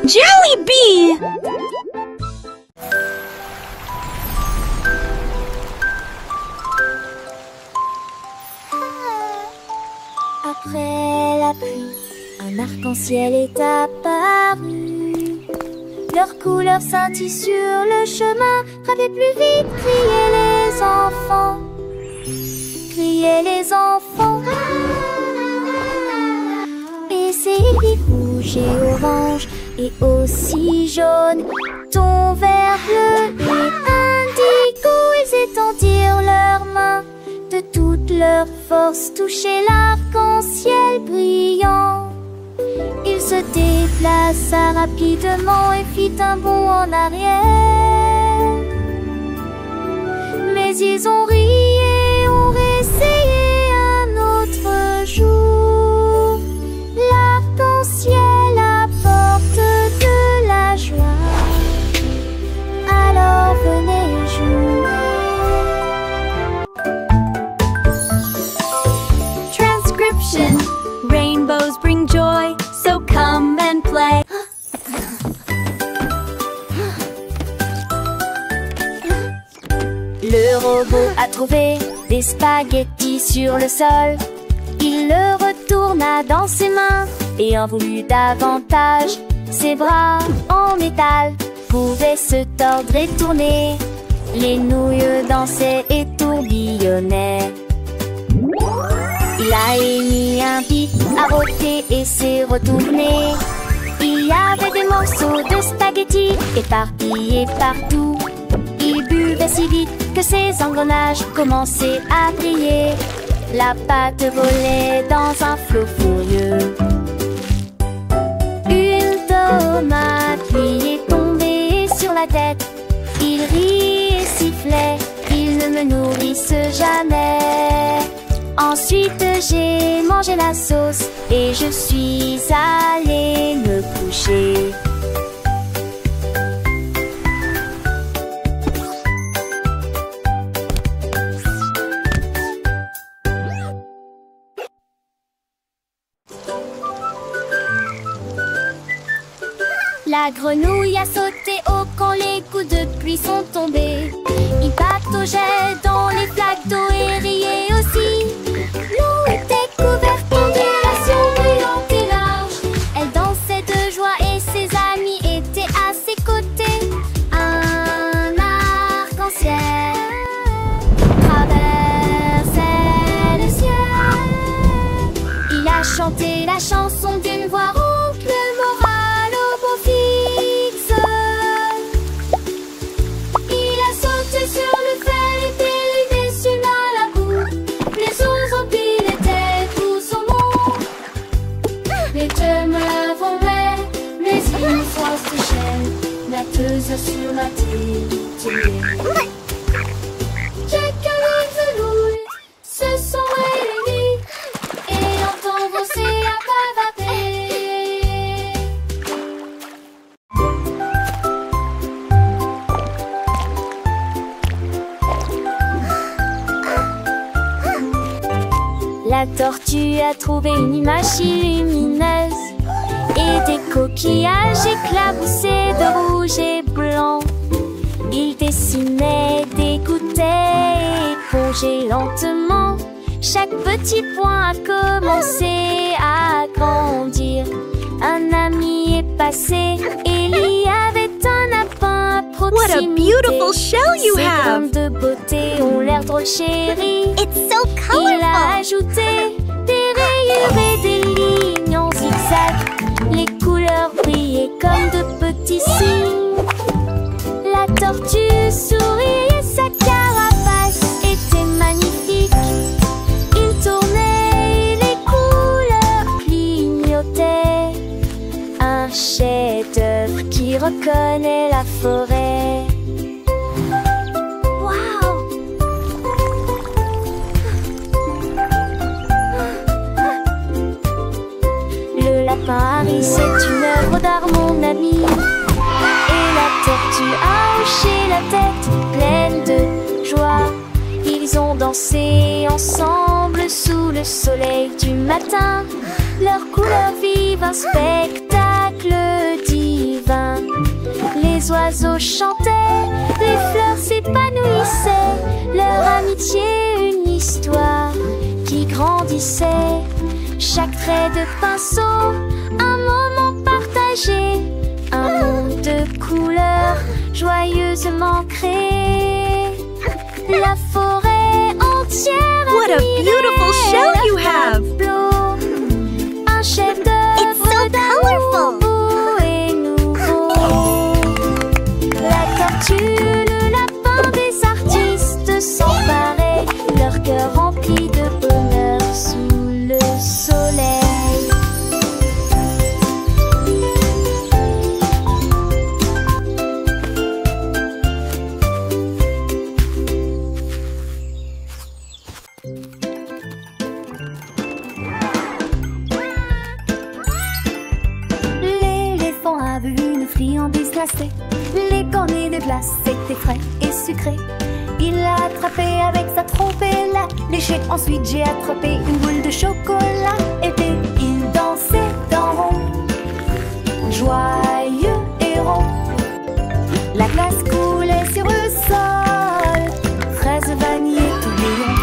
Jollibee! Après la pluie, un arc-en-ciel est apparu. Leurs couleurs scintillent sur le chemin. Gravez plus vite, criez les enfants. Criez les enfants. Essayez vite, rouge et orange, et aussi jaune, ton vert, bleu et indigo. Ils étendirent leurs mains, de toute leur force, touchaient l'arc-en-ciel brillant. Il se déplaça rapidement et fit un bond en arrière. Mais ils ont ri et ont réessayé un autre jour. L'arc-en-ciel apporte de la joie. Alors venez jouer. Transcription. Rainbows bring joy, so come and play. Le robot a trouvé des spaghettis sur le sol. Il le retourna dans ses mains et en voulut davantage. Ses bras en métal pouvaient se tordre et tourner. Les nouilles dansaient et tourbillonnaient. Il a émis un pic, a rôté et s'est retourné. Il y avait des morceaux de spaghettis éparpillés partout. Il buvait si vite que ses engrenages commençaient à briller. La pâte volait dans un flot furieux. Une tomate lui est tombée sur la tête. Il rit et sifflait, ils ne me nourrissent jamais. Ensuite j'ai mangé la sauce et je suis allée me coucher. La grenouille a sauté haut quand les coups de pluie sont tombés. Il pataugeait dans les flaques d'eau et riait aussi. L'eau était couverte d'ondulations brillantes et larges. Elle dansait de joie et ses amis étaient à ses côtés. Un arc-en-ciel traversait le ciel. Il a chanté la chanson d'une voix rauque, le moral au beau fixe. Il a sauté sur le fer et dérivé sur la boue. Les os empilés étaient tous au monde. Les deux me vommaient, mais une fois séchée, natteuse sur la télé. Chacun les fenouilles se sont réunis et entend l'océan bavader. La tortue a trouvé une image si lumineuse et des coquillages éclaboussés de rouge et blanc. Il dessinait, dégoûtait et épongeait lentement. Chaque petit point a commencé à grandir. Un ami est passé et il y avait un lapin à proximité. What a beautiful shell you Ses have! graines de beauté ont l'air drôle chérie. It's so Il a colorful. ajouté des rayures et des lignes en zigzag. Les couleurs brillaient comme de petits signes. La tortue sourit et sa carapace était magnifique. Il tournait et les couleurs clignotaient. Un chef-d'œuvre qui reconnaît la forêt. Waouh! Le lapin Harry, c'est une œuvre d'art, mon ami. Et la tortue a hoché la tête, pleine de joie. Ils ont dansé ensemble sous le soleil du matin. Leurs couleurs vivent un spectacle divin. oiseaux chantaient, les fleurs s'épanouissaient, leur amitié une histoire qui grandissait. Chaque trait de pinceau, un moment partagé, un monde de couleurs joyeusement créé. La forêt entière What a beautiful shell you have! Un chef-d'œuvre. It's so colorful! Et nouveau. La tortue, le lapin des artistes s'emparaient, leur cœur rempli de bonheur sous le soleil. L'éléphant a vu une friandise glacée. Les cornets des glaces étaient frais et sucrés. Il l'a attrapé avec sa trompe et l'a léché. Ensuite j'ai attrapé une boule de chocolat. Et puis il dansait en rond, joyeux et rond. La glace coulait sur le sol, fraises, vanille, tourbillon.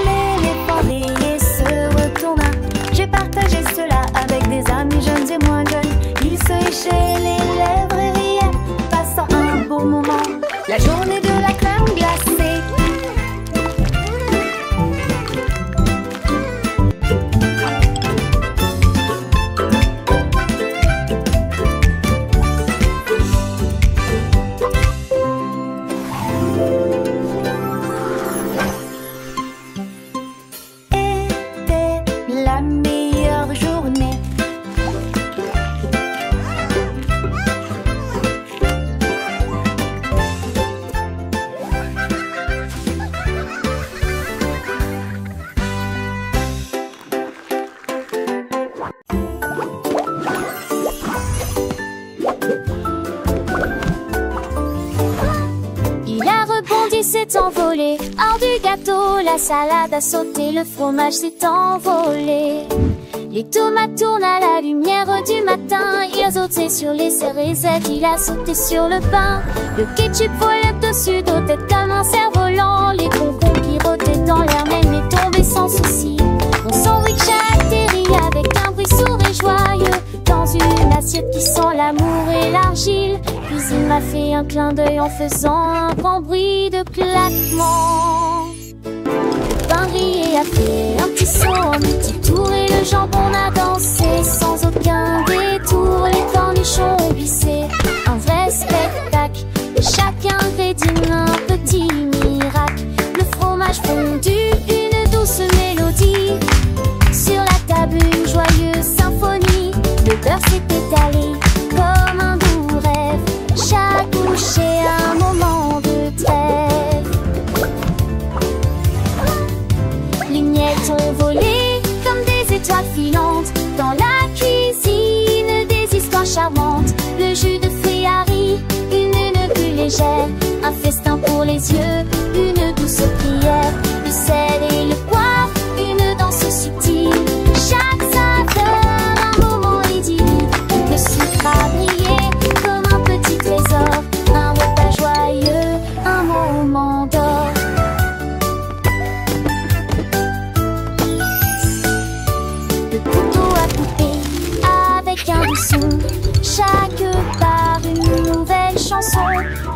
L'éléphant riait se retourna. J'ai partagé cela avec des amis jeunes et moins jeunes. Ils se léchaient les lèvres et riaient, passant un beau moment. La journée de la crème glacée. Était la meilleure journée. Il a rebondi, s'est envolé. Hors du gâteau, la salade a sauté, le fromage s'est envolé. Les tomates tournent à la lumière du matin. Il a sauté sur les cérésettes, il a sauté sur le pain. Le ketchup volait au-dessus d'eau, tête comme un cerf-volant. Les concombres pirotaient dans l'air, même est tombé sans souci. Mon sandwich a atterri avec un bruit sourd et joyeux dans une assiette qui sent l'amour et l'argile. Puis il m'a fait un clin d'œil en faisant un grand bruit de claquement. Le pain grillé a fait un petit saut, un petit tour et le jambon a dansé sans aucun détour. Les cornichons ont glissé, un vrai spectacle. Chaque ingrédient un petit miracle. Le fromage fondu, une douce mélodie. Sur la table une joyeuse symphonie. Le beurre s'est étalé comme un doux rêve. Chaque bouchée un moment de trêve. Les miettes ont volé comme des étoiles filantes. Dans la cuisine des histoires charmantes. Le jus de fruits a ri, une plus légère. Un festin pour les yeux, une douce prière. Le sel et le poivre, une danse subtile. Chaque saveur, un moment idyllique. Le sucre a brillé comme un petit trésor. Un repas joyeux, un moment d'or. Le couteau a coupé avec un doux son. Chaque part une nouvelle chanson.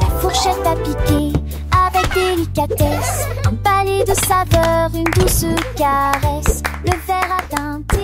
La fourchette a piqué avec délicatesse. Un palais de saveurs, une douce caresse. Le verre a teinté